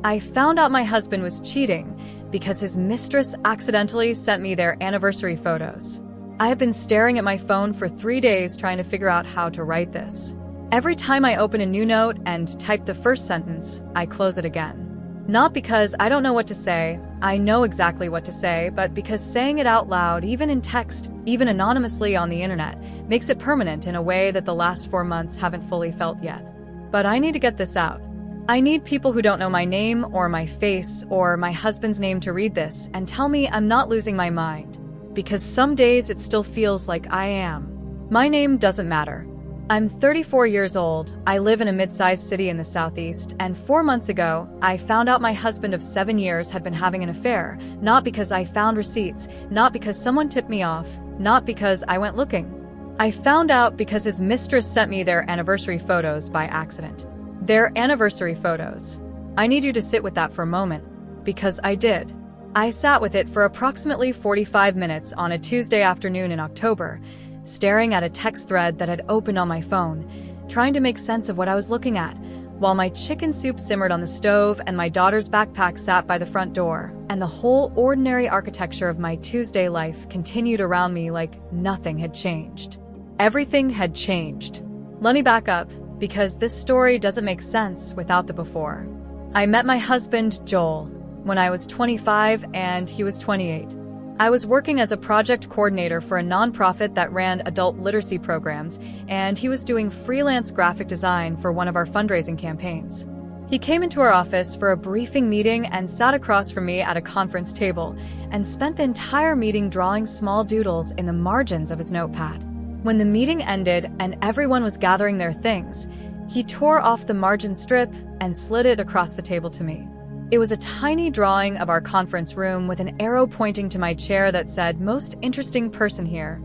I found out my husband was cheating because his mistress accidentally sent me their anniversary photos. I have been staring at my phone for 3 days trying to figure out how to write this. Every time I open a new note and type the first sentence, I close it again. Not because I don't know what to say, I know exactly what to say, but because saying it out loud, even in text, even anonymously on the internet, makes it permanent in a way that the last 4 months haven't fully felt yet. But I need to get this out. I need people who don't know my name or my face or my husband's name to read this and tell me I'm not losing my mind. Because some days it still feels like I am. My name doesn't matter. I'm 34 years old, I live in a mid-sized city in the southeast, and 4 months ago, I found out my husband of 7 years had been having an affair, not because I found receipts, not because someone tipped me off, not because I went looking. I found out because his mistress sent me their anniversary photos by accident. Their anniversary photos. I need you to sit with that for a moment, because I did. I sat with it for approximately 45 minutes on a Tuesday afternoon in October, staring at a text thread that had opened on my phone, trying to make sense of what I was looking at, while my chicken soup simmered on the stove and my daughter's backpack sat by the front door, and the whole ordinary architecture of my Tuesday life continued around me like nothing had changed. Everything had changed. Let me back up, because this story doesn't make sense without the before. I met my husband, Joel, when I was 25 and he was 28. I was working as a project coordinator for a nonprofit that ran adult literacy programs, and he was doing freelance graphic design for one of our fundraising campaigns. He came into our office for a briefing meeting and sat across from me at a conference table, and spent the entire meeting drawing small doodles in the margins of his notepad. When the meeting ended and everyone was gathering their things, he tore off the margin strip and slid it across the table to me. It was a tiny drawing of our conference room with an arrow pointing to my chair that said, "Most interesting person here."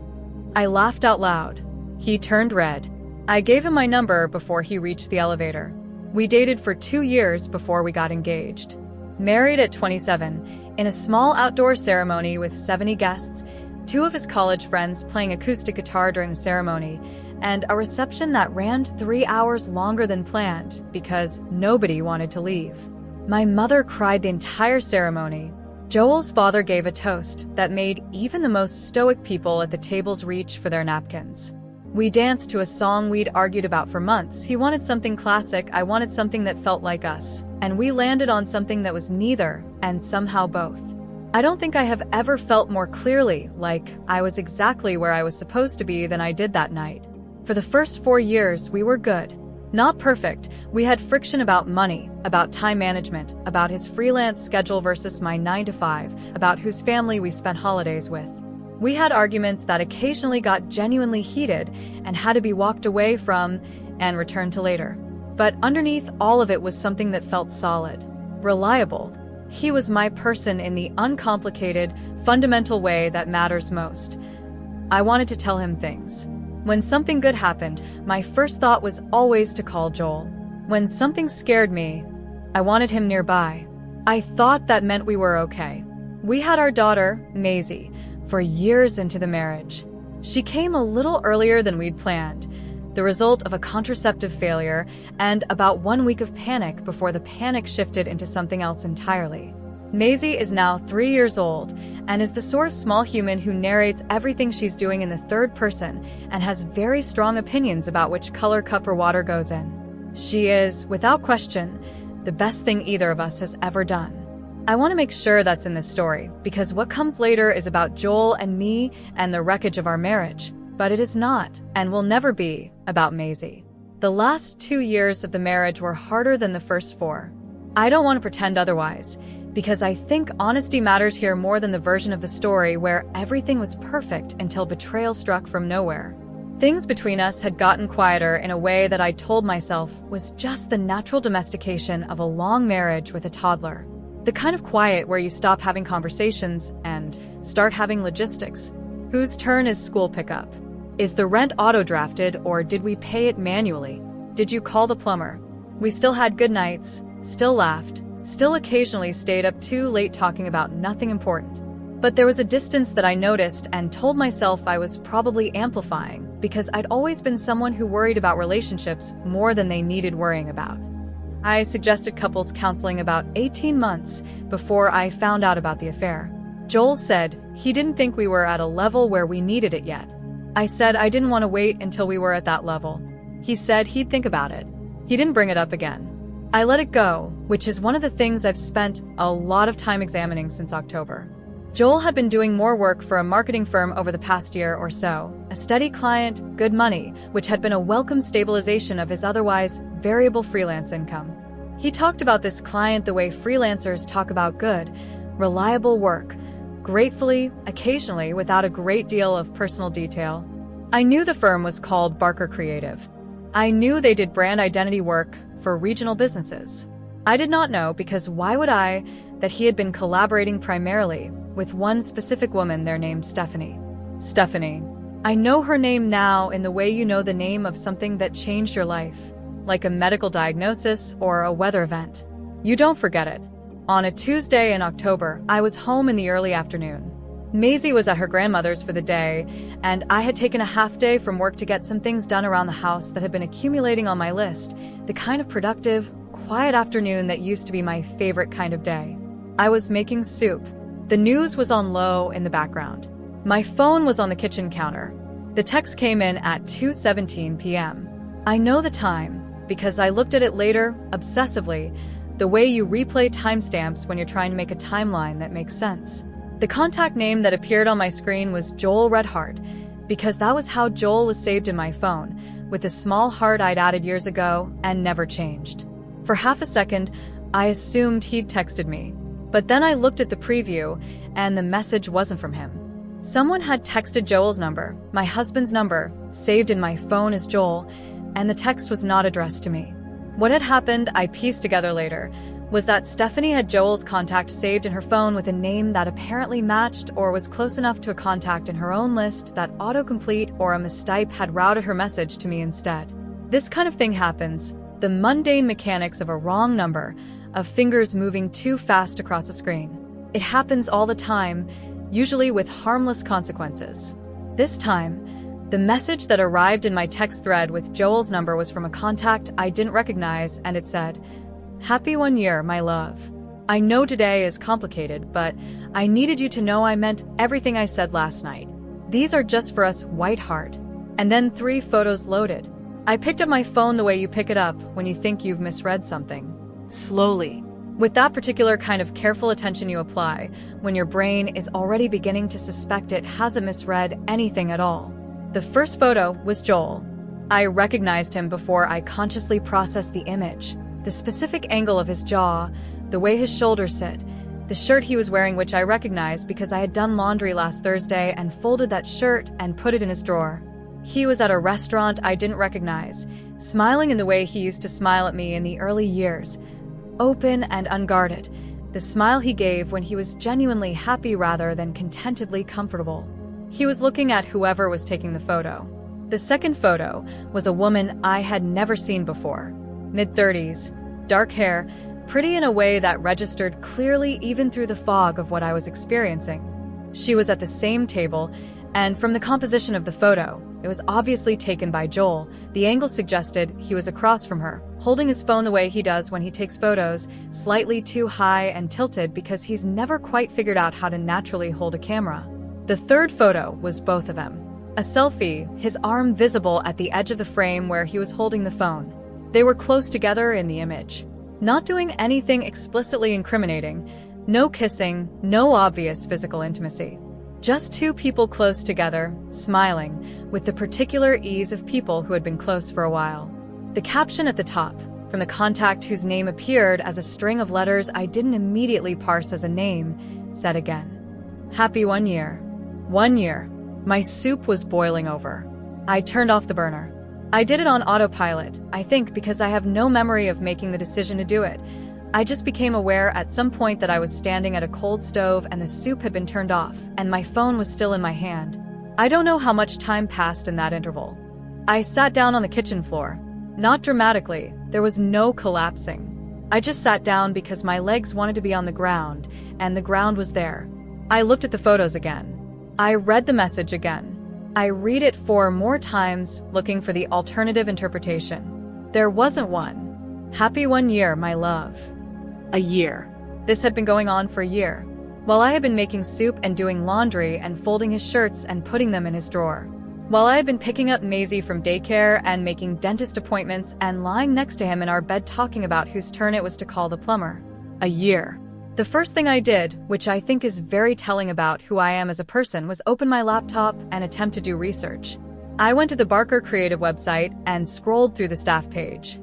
I laughed out loud. He turned red. I gave him my number before he reached the elevator. We dated for 2 years before we got engaged. Married at 27, in a small outdoor ceremony with 70 guests, 2 of his college friends playing acoustic guitar during the ceremony, and a reception that ran 3 hours longer than planned because nobody wanted to leave. My mother cried the entire ceremony. Joel's father gave a toast that made even the most stoic people at the tables reach for their napkins. We danced to a song we'd argued about for months. He wanted something classic, I wanted something that felt like us. And we landed on something that was neither, and somehow both. I don't think I have ever felt more clearly like I was exactly where I was supposed to be than I did that night. For the first 4 years, we were good. Not perfect. We had friction about money, about time management, about his freelance schedule versus my 9 to 5, about whose family we spent holidays with. We had arguments that occasionally got genuinely heated and had to be walked away from and returned to later. But underneath all of it was something that felt solid, reliable. He was my person in the uncomplicated, fundamental way that matters most. I wanted to tell him things. When something good happened, my first thought was always to call Joel. When something scared me, I wanted him nearby. I thought that meant we were okay. We had our daughter, Maisie, for years into the marriage. She came a little earlier than we'd planned, the result of a contraceptive failure and about 1 week of panic before the panic shifted into something else entirely. Maisie is now 3 years old and is the sort of small human who narrates everything she's doing in the third person and has very strong opinions about which color cup her water goes in. She is, without question, the best thing either of us has ever done. I want to make sure that's in this story, because what comes later is about Joel and me and the wreckage of our marriage, but it is not, and will never be, about Maisie. The last 2 years of the marriage were harder than the first 4. I don't want to pretend otherwise, because I think honesty matters here more than the version of the story where everything was perfect until betrayal struck from nowhere. Things between us had gotten quieter in a way that I told myself was just the natural domestication of a long marriage with a toddler. The kind of quiet where you stop having conversations and start having logistics. Whose turn is school pickup? Is the rent auto-drafted or did we pay it manually? Did you call the plumber? We still had good nights, still laughed, still occasionally stayed up too late talking about nothing important. But there was a distance that I noticed and told myself I was probably amplifying because I'd always been someone who worried about relationships more than they needed worrying about. I suggested couples counseling about 18 months before I found out about the affair. Joel said he didn't think we were at a level where we needed it yet. I said I didn't want to wait until we were at that level. He said he'd think about it. He didn't bring it up again. I let it go, which is one of the things I've spent a lot of time examining since October. Joel had been doing more work for a marketing firm over the past year or so, a steady client, good money, which had been a welcome stabilization of his otherwise variable freelance income. He talked about this client the way freelancers talk about good, reliable work, gratefully, occasionally without a great deal of personal detail. I knew the firm was called Barker Creative. I knew they did brand identity work for regional businesses. I did not know, because why would I, that he had been collaborating primarily with one specific woman there named Stephanie. Stephanie. I know her name now in the way you know the name of something that changed your life, like a medical diagnosis or a weather event. You don't forget it. On a Tuesday in October, I was home in the early afternoon. Maisie was at her grandmother's for the day, and I had taken a half day from work to get some things done around the house that had been accumulating on my list, the kind of productive, quiet afternoon that used to be my favorite kind of day. I was making soup. The news was on low in the background. My phone was on the kitchen counter. The text came in at 2:17 p.m. I know the time because I looked at it later, obsessively, the way you replay timestamps when you're trying to make a timeline that makes sense. The contact name that appeared on my screen was Joel Redhart, because that was how Joel was saved in my phone, with a small heart I'd added years ago and never changed. For half a second, I assumed he'd texted me. But then I looked at the preview, and the message wasn't from him. Someone had texted Joel's number, my husband's number, saved in my phone as Joel, and the text was not addressed to me. What had happened, I pieced together later, was that Stephanie had Joel's contact saved in her phone with a name that apparently matched or was close enough to a contact in her own list that autocomplete or a mistype had routed her message to me instead. This kind of thing happens, the mundane mechanics of a wrong number, of fingers moving too fast across a screen. It happens all the time, usually with harmless consequences. This time, the message that arrived in my text thread with Joel's number was from a contact I didn't recognize, and it said, "Happy 1 year, my love. I know today is complicated, but I needed you to know I meant everything I said last night. These are just for us, white heart." And then 3 photos loaded. I picked up my phone the way you pick it up when you think you've misread something. Slowly. With that particular kind of careful attention you apply when your brain is already beginning to suspect it hasn't misread anything at all. The first photo was Joel. I recognized him before I consciously processed the image. The specific angle of his jaw, the way his shoulders sit, the shirt he was wearing, which I recognized because I had done laundry last Thursday and folded that shirt and put it in his drawer. He was at a restaurant I didn't recognize, smiling in the way he used to smile at me in the early years, open and unguarded, the smile he gave when he was genuinely happy rather than contentedly comfortable. He was looking at whoever was taking the photo. The second photo was a woman I had never seen before. Mid-30s, dark hair, pretty in a way that registered clearly even through the fog of what I was experiencing. She was at the same table, and from the composition of the photo, it was obviously taken by Joel. The angle suggested he was across from her, holding his phone the way he does when he takes photos, slightly too high and tilted because he's never quite figured out how to naturally hold a camera. The third photo was both of them. A selfie, his arm visible at the edge of the frame where he was holding the phone. They were close together in the image. Not doing anything explicitly incriminating, no kissing, no obvious physical intimacy. Just 2 people close together, smiling, with the particular ease of people who had been close for a while. The caption at the top, from the contact whose name appeared as a string of letters I didn't immediately parse as a name, said again, "Happy 1 year. 1 year. My soup was boiling over. I turned off the burner. I did it on autopilot, I think because I have no memory of making the decision to do it. I just became aware at some point that I was standing at a cold stove and the soup had been turned off, and my phone was still in my hand. I don't know how much time passed in that interval. I sat down on the kitchen floor. Not dramatically, there was no collapsing. I just sat down because my legs wanted to be on the ground, and the ground was there. I looked at the photos again. I read the message again. I read it 4 more times, looking for the alternative interpretation. There wasn't one. Happy 1 year, my love. A year. This had been going on for a year, while I had been making soup and doing laundry and folding his shirts and putting them in his drawer. While I had been picking up Maisie from daycare and making dentist appointments and lying next to him in our bed talking about whose turn it was to call the plumber. A year. The first thing I did, which I think is very telling about who I am as a person, was open my laptop and attempt to do research. I went to the Barker Creative website and scrolled through the staff page.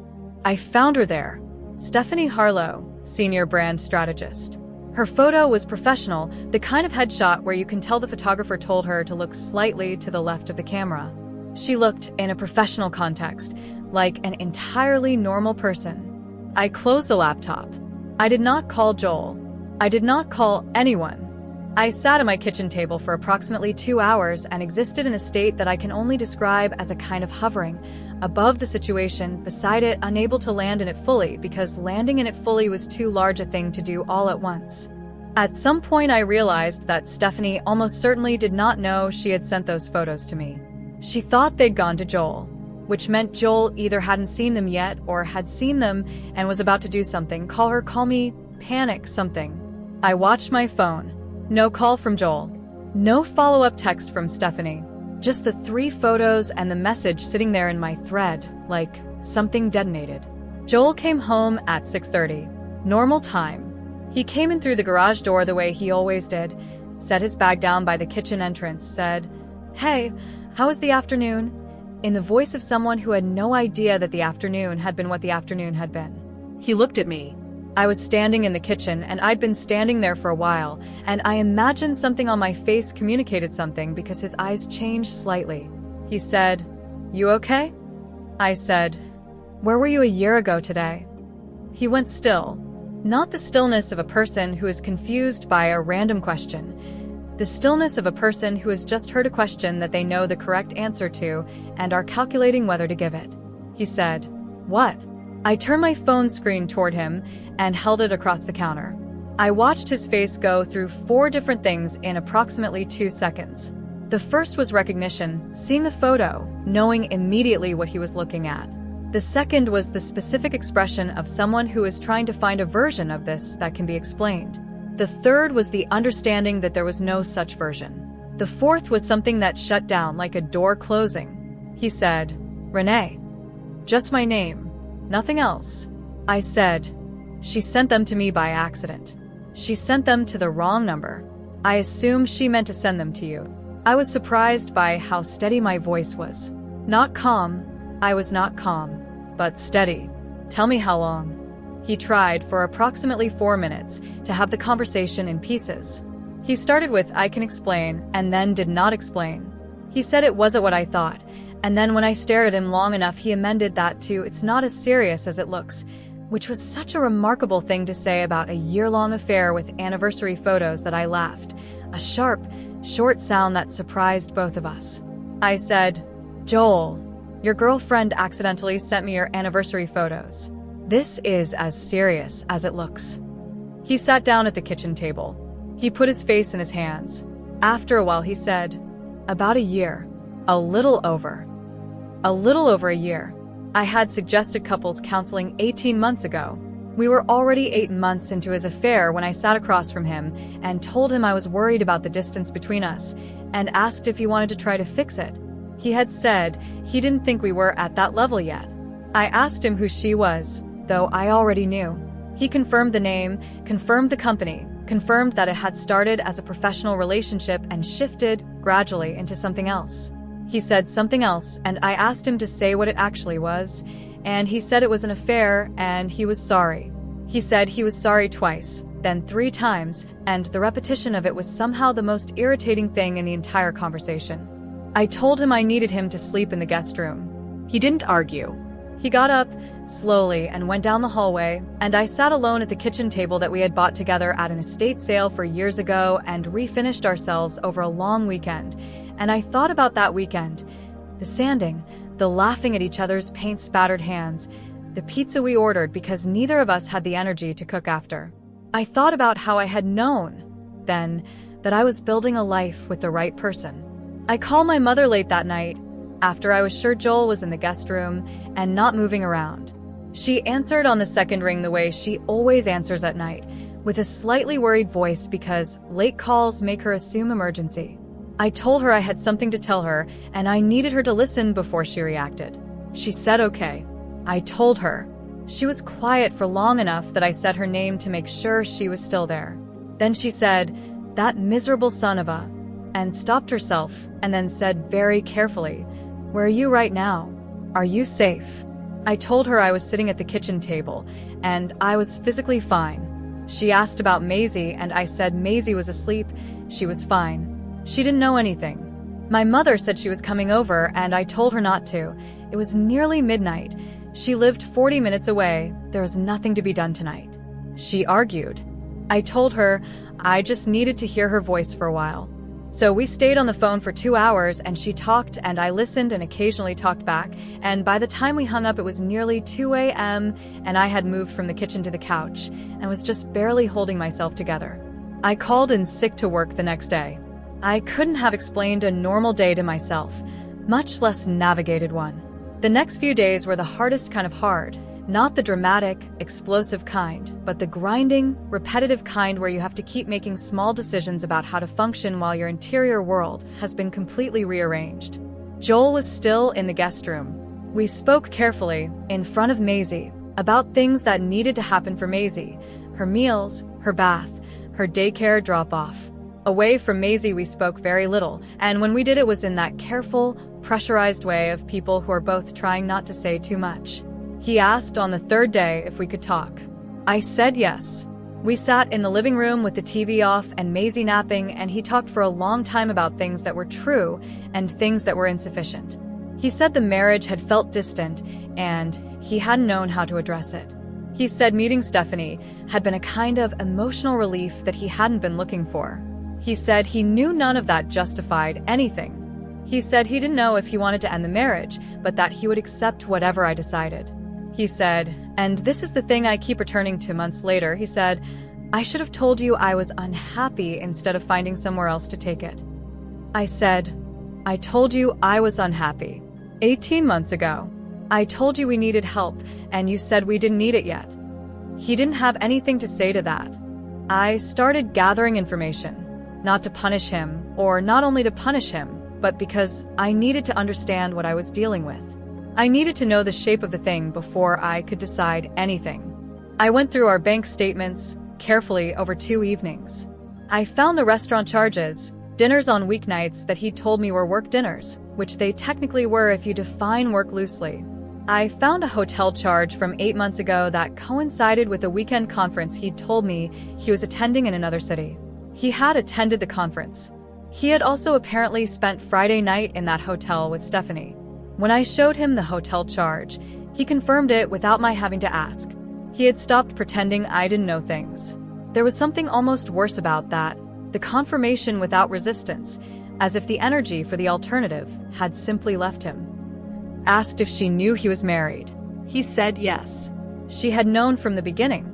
I found her there. Stephanie Harlow, Senior Brand Strategist. Her photo was professional, the kind of headshot where you can tell the photographer told her to look slightly to the left of the camera. She looked, in a professional context, like an entirely normal person. I closed the laptop. I did not call Joel. I did not call anyone. I sat at my kitchen table for approximately 2 hours and existed in a state that I can only describe as a kind of hovering, above the situation, beside it, unable to land in it fully because landing in it fully was too large a thing to do all at once. At some point I realized that Stephanie almost certainly did not know she had sent those photos to me. She thought they'd gone to Joel, which meant Joel either hadn't seen them yet or had seen them and was about to do something, call her, call me, panic, something. I watched my phone. No call from Joel. No follow-up text from Stephanie. Just the 3 photos and the message sitting there in my thread, like something detonated. Joel came home at 6:30. Normal time. He came in through the garage door the way he always did, set his bag down by the kitchen entrance, said, "Hey, how was the afternoon?" in the voice of someone who had no idea that the afternoon had been what the afternoon had been. He looked at me. I was standing in the kitchen, and I'd been standing there for a while, and I imagined something on my face communicated something because his eyes changed slightly. He said, "You okay?" I said, "Where were you a year ago today?" He went still. Not the stillness of a person who is confused by a random question. The stillness of a person who has just heard a question that they know the correct answer to and are calculating whether to give it. He said, "What?" I turned my phone screen toward him and held it across the counter. I watched his face go through 4 different things in approximately 2 seconds. The first was recognition, seeing the photo, knowing immediately what he was looking at. The second was the specific expression of someone who is trying to find a version of this that can be explained. The third was the understanding that there was no such version. The fourth was something that shut down like a door closing. He said, "Renee." Just my name. Nothing else. I said, "She sent them to me by accident. She sent them to the wrong number. I assume she meant to send them to you." I was surprised by how steady my voice was. Not calm. I was not calm, but steady. "Tell me how long." He tried for approximately 4 minutes to have the conversation in pieces. He started with, "I can explain," and then did not explain. He said it wasn't what I thought, and then when I stared at him long enough he amended that to, "It's not as serious as it looks," which was such a remarkable thing to say about a year-long affair with anniversary photos that I laughed, a sharp, short sound that surprised both of us. I said, "Joel, your girlfriend accidentally sent me your anniversary photos. This is as serious as it looks." He sat down at the kitchen table. He put his face in his hands. After a while he said, "About a year. A little over. A little over a year. I had suggested couples counseling 18 months ago. We were already 8 months into his affair when I sat across from him and told him I was worried about the distance between us and asked if he wanted to try to fix it. He had said he didn't think we were at that level yet. I asked him who she was, though I already knew. He confirmed the name, confirmed the company, confirmed that it had started as a professional relationship and shifted, gradually, into something else. He said something else, and I asked him to say what it actually was, and he said it was an affair, and he was sorry. He said he was sorry twice, then 3 times, and the repetition of it was somehow the most irritating thing in the entire conversation. I told him I needed him to sleep in the guest room. He didn't argue. He got up, slowly, and went down the hallway, and I sat alone at the kitchen table that we had bought together at an estate sale for years ago and refinished ourselves over a long weekend, and I thought about that weekend. The sanding, the laughing at each other's paint-spattered hands, the pizza we ordered because neither of us had the energy to cook after. I thought about how I had known, then, that I was building a life with the right person. I called my mother late that night, after I was sure Joel was in the guest room and not moving around. She answered on the second ring the way she always answers at night, with a slightly worried voice because late calls make her assume emergency. I told her I had something to tell her and I needed her to listen before she reacted. She said okay. I told her. She was quiet for long enough that I said her name to make sure she was still there. Then she said, "That miserable son of a," and stopped herself and then said very carefully, "Where are you right now? Are you safe?" I told her I was sitting at the kitchen table and I was physically fine. She asked about Maisie and I said Maisie was asleep, she was fine. She didn't know anything. My mother said she was coming over and I told her not to. It was nearly midnight. She lived 40 minutes away. There was nothing to be done tonight. She argued. I told her I just needed to hear her voice for a while. So we stayed on the phone for 2 hours and she talked and I listened and occasionally talked back, and by the time we hung up it was nearly 2 a.m. and I had moved from the kitchen to the couch and was just barely holding myself together. I called in sick to work the next day. I couldn't have explained a normal day to myself, much less navigated one. The next few days were the hardest kind of hard. Not the dramatic, explosive kind, but the grinding, repetitive kind where you have to keep making small decisions about how to function while your interior world has been completely rearranged. Joel was still in the guest room. We spoke carefully, in front of Maisie, about things that needed to happen for Maisie: her meals, her bath, her daycare drop-off. Away from Maisie we spoke very little, and when we did it was in that careful, pressurized way of people who are both trying not to say too much. He asked on the third day if we could talk. I said yes. We sat in the living room with the TV off and Maisie napping, and he talked for a long time about things that were true and things that were insufficient. He said the marriage had felt distant and he hadn't known how to address it. He said meeting Stephanie had been a kind of emotional relief that he hadn't been looking for. He said he knew none of that justified anything. He said he didn't know if he wanted to end the marriage, but that he would accept whatever I decided. He said, and this is the thing I keep returning to months later, he said, "I should have told you I was unhappy instead of finding somewhere else to take it." I said, "I told you I was unhappy 18 months ago. I told you we needed help, and you said we didn't need it yet." He didn't have anything to say to that. I started gathering information, not to punish him, or not only to punish him, but because I needed to understand what I was dealing with. I needed to know the shape of the thing before I could decide anything. I went through our bank statements carefully over 2 evenings. I found the restaurant charges, dinners on weeknights that he'd told me were work dinners, which they technically were if you define work loosely. I found a hotel charge from 8 months ago that coincided with a weekend conference he'd told me he was attending in another city. He had attended the conference. He had also apparently spent Friday night in that hotel with Stephanie. When I showed him the hotel charge, he confirmed it without my having to ask. He had stopped pretending I didn't know things. There was something almost worse about that, the confirmation without resistance, as if the energy for the alternative had simply left him. Asked if she knew he was married. He said yes. She had known from the beginning.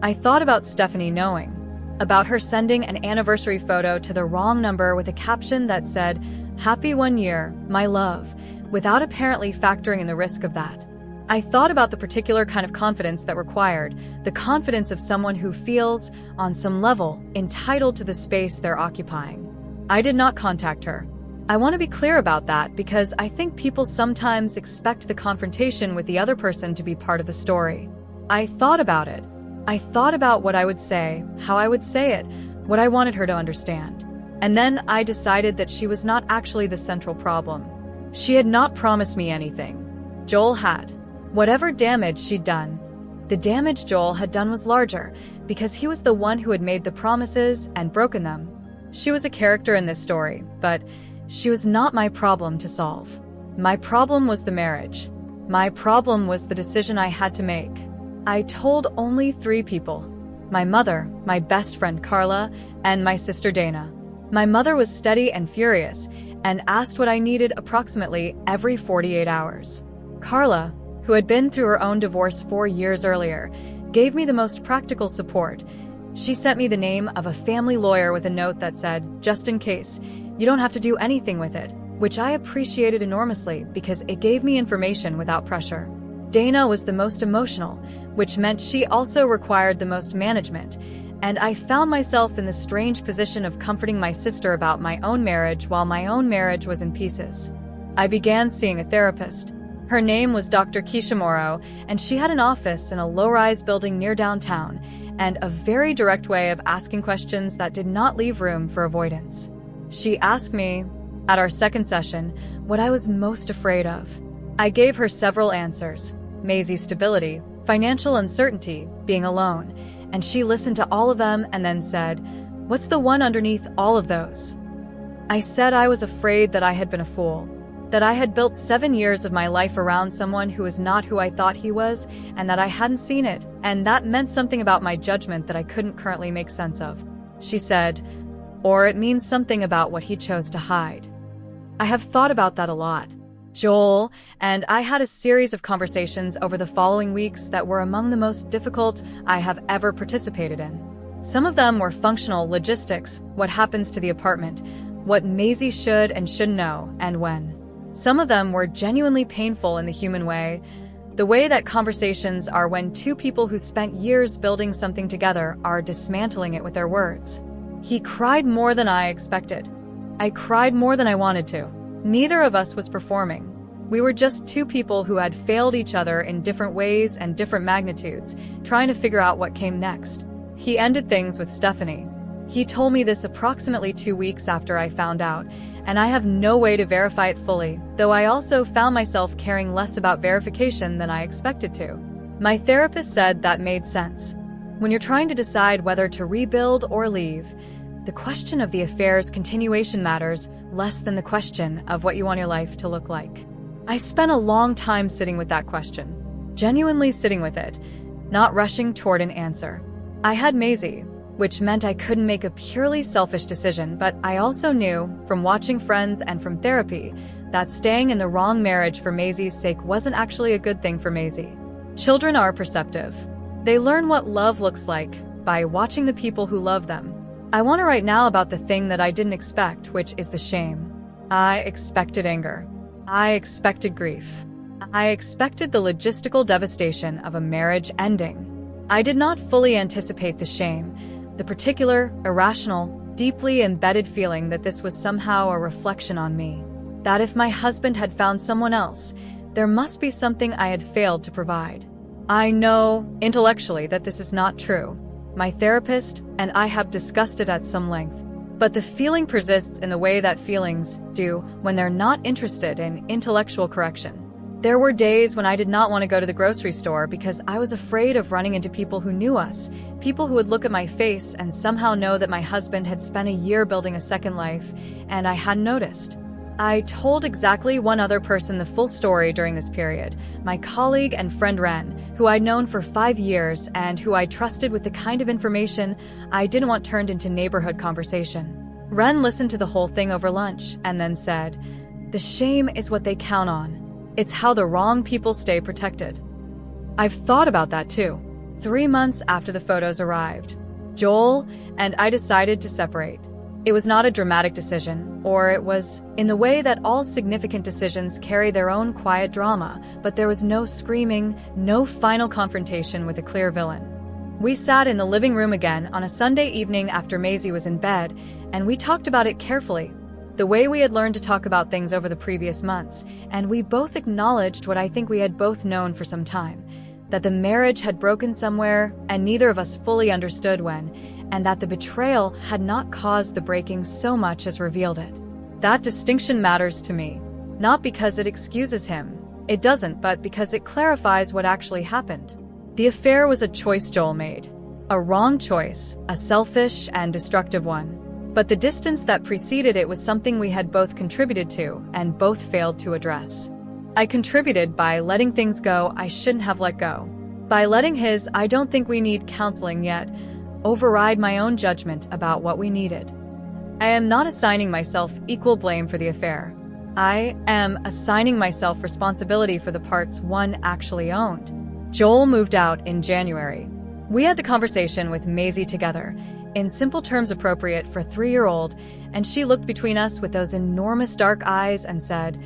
I thought about Stephanie knowing, about her sending an anniversary photo to the wrong number with a caption that said, "Happy 1 year, my love," without apparently factoring in the risk of that. I thought about the particular kind of confidence that required, the confidence of someone who feels, on some level, entitled to the space they're occupying. I did not contact her. I want to be clear about that because I think people sometimes expect the confrontation with the other person to be part of the story. I thought about it. I thought about what I would say, how I would say it, what I wanted her to understand. And then I decided that she was not actually the central problem. She had not promised me anything. Joel had. Whatever damage she'd done, the damage Joel had done was larger because he was the one who had made the promises and broken them. She was a character in this story, but she was not my problem to solve. My problem was the marriage. My problem was the decision I had to make. I told only 3 people: my mother, my best friend Carla, and my sister Dana. My mother was steady and furious and asked what I needed approximately every 48 hours. Carla, who had been through her own divorce 4 years earlier, gave me the most practical support. She sent me the name of a family lawyer with a note that said, "Just in case, you don't have to do anything with it," which I appreciated enormously because it gave me information without pressure. Dana was the most emotional, which meant she also required the most management, and I found myself in the strange position of comforting my sister about my own marriage while my own marriage was in pieces. I began seeing a therapist. Her name was Dr. Kishimoro, and she had an office in a low-rise building near downtown, and a very direct way of asking questions that did not leave room for avoidance. She asked me, at our second session, what I was most afraid of. I gave her several answers: Maisie's stability, financial uncertainty, being alone, and she listened to all of them and then said, "What's the one underneath all of those?" I said I was afraid that I had been a fool, that I had built 7 years of my life around someone who was not who I thought he was, and that I hadn't seen it, and that meant something about my judgment that I couldn't currently make sense of. She said, "Or it means something about what he chose to hide." I have thought about that a lot. Joel and I had a series of conversations over the following weeks that were among the most difficult I have ever participated in. Some of them were functional logistics, what happens to the apartment, what Maisie should and shouldn't know, and when. Some of them were genuinely painful in the human way, the way that conversations are when two people who spent years building something together are dismantling it with their words. He cried more than I expected. I cried more than I wanted to. Neither of us was performing. We were just two people who had failed each other in different ways and different magnitudes, trying to figure out what came next. He ended things with Stephanie. He told me this approximately 2 weeks after I found out, and I have no way to verify it fully, though I also found myself caring less about verification than I expected to. My therapist said that made sense. When you're trying to decide whether to rebuild or leave, the question of the affair's continuation matters less than the question of what you want your life to look like. I spent a long time sitting with that question, genuinely sitting with it, not rushing toward an answer. I had Maisie, which meant I couldn't make a purely selfish decision, but I also knew, from watching friends and from therapy, that staying in the wrong marriage for Maisie's sake wasn't actually a good thing for Maisie. Children are perceptive. They learn what love looks like by watching the people who love them. I want to write now about the thing that I didn't expect, which is the shame. I expected anger. I expected grief. I expected the logistical devastation of a marriage ending. I did not fully anticipate the shame, the particular, irrational, deeply embedded feeling that this was somehow a reflection on me. That if my husband had found someone else, there must be something I had failed to provide. I know, intellectually, that this is not true. My therapist and I have discussed it at some length. But the feeling persists in the way that feelings do when they're not interested in intellectual correction. There were days when I did not want to go to the grocery store because I was afraid of running into people who knew us, people who would look at my face and somehow know that my husband had spent a year building a second life, and I hadn't noticed. I told exactly one other person the full story during this period, my colleague and friend Ren, who I'd known for 5 years and who I trusted with the kind of information I didn't want turned into neighborhood conversation. Ren listened to the whole thing over lunch and then said, "The shame is what they count on. It's how the wrong people stay protected." I've thought about that too. 3 months after the photos arrived, Joel and I decided to separate. It was not a dramatic decision, or it was in the way that all significant decisions carry their own quiet drama, but there was no screaming, no final confrontation with a clear villain. We sat in the living room again on a Sunday evening after Maisie was in bed, and we talked about it carefully, the way we had learned to talk about things over the previous months, and we both acknowledged what I think we had both known for some time, that the marriage had broken somewhere, and neither of us fully understood when, and that the betrayal had not caused the breaking so much as revealed it. That distinction matters to me, not because it excuses him. It doesn't, but because it clarifies what actually happened. The affair was a choice Joel made. A wrong choice, a selfish and destructive one. But the distance that preceded it was something we had both contributed to and both failed to address. I contributed by letting things go I shouldn't have let go. By letting his "I don't think we need counseling yet" override my own judgment about what we needed. I am not assigning myself equal blame for the affair. I am assigning myself responsibility for the parts one actually owned. Joel moved out in January. We had the conversation with Maisie together, in simple terms appropriate for a 3-year-old, and she looked between us with those enormous dark eyes and said,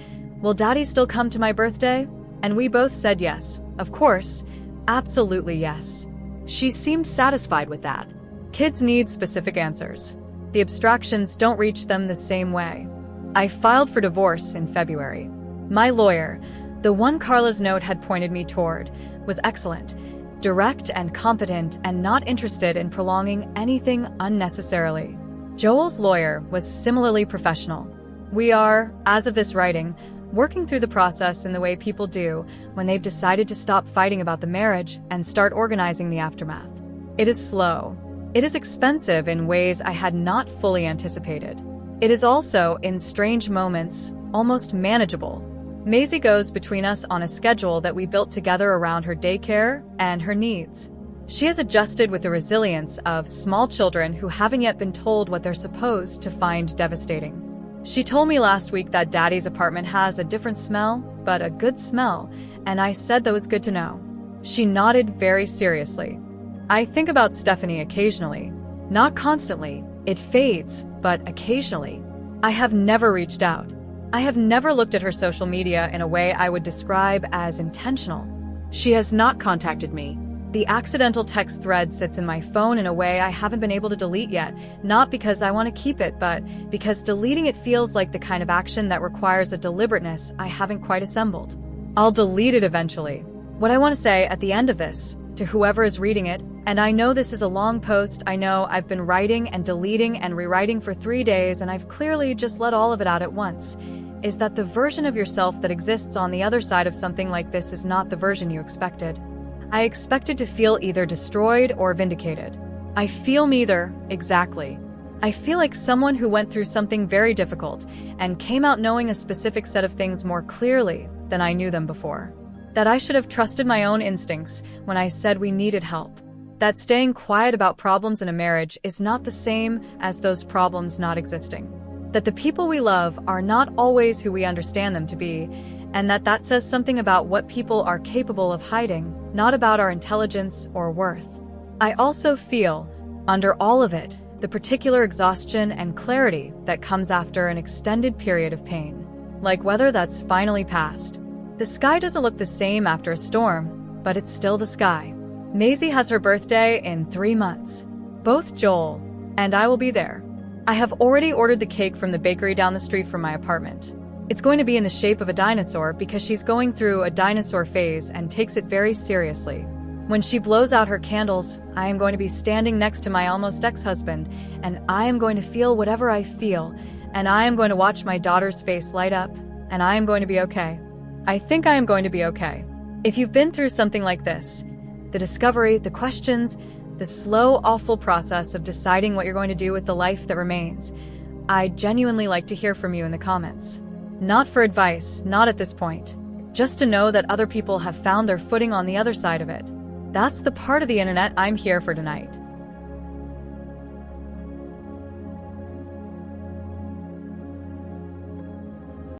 "Will Daddy still come to my birthday?" And we both said yes, Of course. Absolutely yes. She seemed satisfied with that. Kids need specific answers. The abstractions don't reach them the same way. I filed for divorce in February. My lawyer, the one Carla's note had pointed me toward, was excellent, direct and competent, and not interested in prolonging anything unnecessarily. Joel's lawyer was similarly professional. We are, as of this writing, working through the process in the way people do when they've decided to stop fighting about the marriage and start organizing the aftermath. It is slow. It is expensive in ways I had not fully anticipated. It is also, in strange moments, almost manageable. Maisie goes between us on a schedule that we built together around her daycare and her needs. She has adjusted with the resilience of small children who haven't yet been told what they're supposed to find devastating. She told me last week that Daddy's apartment has a different smell, but a good smell, and I said that was good to know. She nodded very seriously. I think about Stephanie occasionally. Not constantly. It fades, but occasionally. I have never reached out. I have never looked at her social media in a way I would describe as intentional. She has not contacted me. The accidental text thread sits in my phone in a way I haven't been able to delete yet, not because I want to keep it, but because deleting it feels like the kind of action that requires a deliberateness I haven't quite assembled. I'll delete it eventually. What I want to say at the end of this, to whoever is reading it, and I know this is a long post, I know I've been writing and deleting and rewriting for 3 days, and I've clearly just let all of it out at once, is that the version of yourself that exists on the other side of something like this is not the version you expected. I expected to feel either destroyed or vindicated. I feel neither, exactly. I feel like someone who went through something very difficult and came out knowing a specific set of things more clearly than I knew them before. That I should have trusted my own instincts when I said we needed help. That staying quiet about problems in a marriage is not the same as those problems not existing. That the people we love are not always who we understand them to be, and that says something about what people are capable of hiding, not about our intelligence or worth. I also feel, under all of it, the particular exhaustion and clarity that comes after an extended period of pain. Like whether that's finally passed. The sky doesn't look the same after a storm, but it's still the sky. Maisie has her birthday in 3 months. Both Joel and I will be there. I have already ordered the cake from the bakery down the street from my apartment. It's going to be in the shape of a dinosaur because she's going through a dinosaur phase and takes it very seriously. When she blows out her candles, I am going to be standing next to my almost ex-husband, and I am going to feel whatever I feel, and I am going to watch my daughter's face light up, and I am going to be okay. I think I am going to be okay. If you've been through something like this, the discovery, the questions, the slow, awful process of deciding what you're going to do with the life that remains, I'd genuinely like to hear from you in the comments. Not for advice, not at this point. Just to know that other people have found their footing on the other side of it. That's the part of the internet I'm here for tonight.